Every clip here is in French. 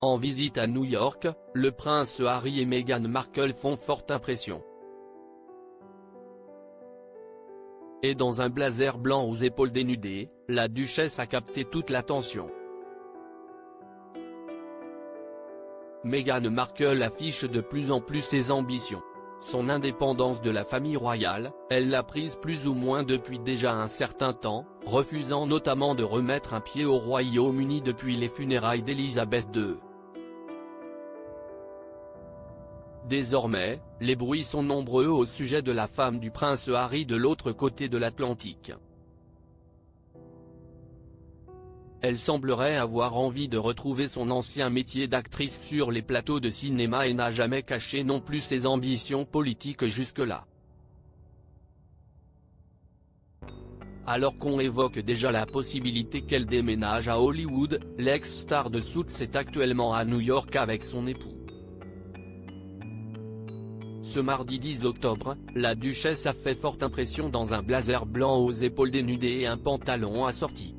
En visite à New York, le prince Harry et Meghan Markle font forte impression. Et dans un blazer blanc aux épaules dénudées, la duchesse a capté toute l'attention. Meghan Markle affiche de plus en plus ses ambitions. Son indépendance de la famille royale, elle l'a prise plus ou moins depuis déjà un certain temps, refusant notamment de remettre un pied au Royaume-Uni depuis les funérailles d'Élisabeth II. Désormais, les bruits sont nombreux au sujet de la femme du prince Harry de l'autre côté de l'Atlantique. Elle semblerait avoir envie de retrouver son ancien métier d'actrice sur les plateaux de cinéma et n'a jamais caché non plus ses ambitions politiques jusque-là. Alors qu'on évoque déjà la possibilité qu'elle déménage à Hollywood, l'ex-star de Suits est actuellement à New York avec son époux. Ce mardi 10 octobre, la duchesse a fait forte impression dans un blazer blanc aux épaules dénudées et un pantalon assorti.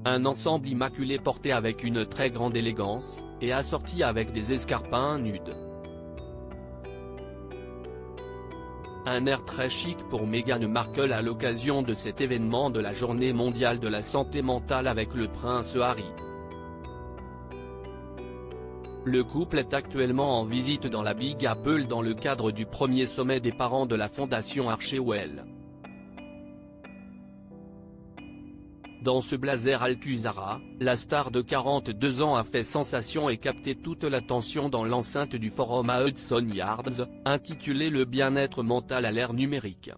Un ensemble immaculé porté avec une très grande élégance, et assorti avec des escarpins nudes. Un air très chic pour Meghan Markle à l'occasion de cet événement de la Journée mondiale de la santé mentale avec le prince Harry. Le couple est actuellement en visite dans la Big Apple dans le cadre du premier sommet des parents de la fondation Archewell. Dans ce blazer Althusara, la star de 42 ans a fait sensation et capté toute l'attention dans l'enceinte du forum à Hudson Yards, intitulé « Le bien-être mental à l'ère numérique ».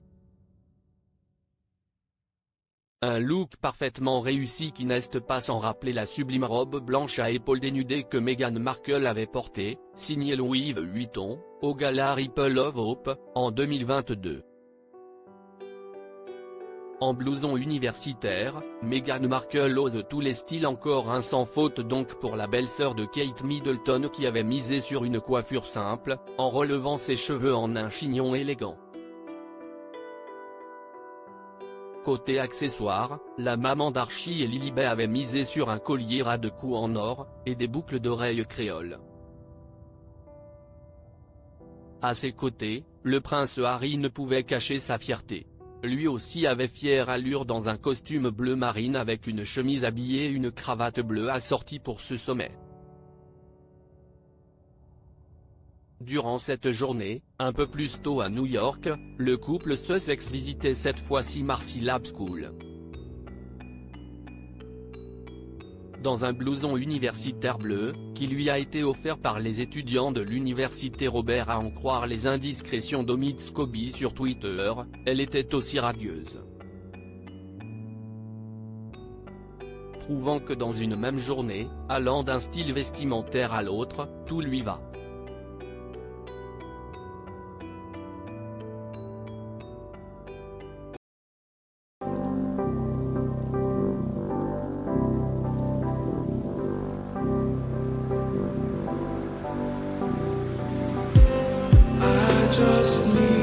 Un look parfaitement réussi qui n'est pas sans rappeler la sublime robe blanche à épaules dénudées que Meghan Markle avait portée, signée Louis Vuitton, au gala Ripple of Hope, en 2022. En blouson universitaire, Meghan Markle ose tous les styles, encore un sans faute donc pour la belle-sœur de Kate Middleton qui avait misé sur une coiffure simple, en relevant ses cheveux en un chignon élégant. Côté accessoires, la maman d'Archie et Lilibet avait misé sur un collier ras de cou en or, et des boucles d'oreilles créoles. À ses côtés, le prince Harry ne pouvait cacher sa fierté. Lui aussi avait fière allure dans un costume bleu marine avec une chemise habillée et une cravate bleue assortie pour ce sommet. Durant cette journée, un peu plus tôt à New York, le couple Sussex visitait cette fois-ci Marcy Lab School. Dans un blouson universitaire bleu, qui lui a été offert par les étudiants de l'université Robert à en croire les indiscrétions d'Omid Scobie sur Twitter, elle était aussi radieuse. Prouvant que dans une même journée, allant d'un style vestimentaire à l'autre, tout lui va. Just need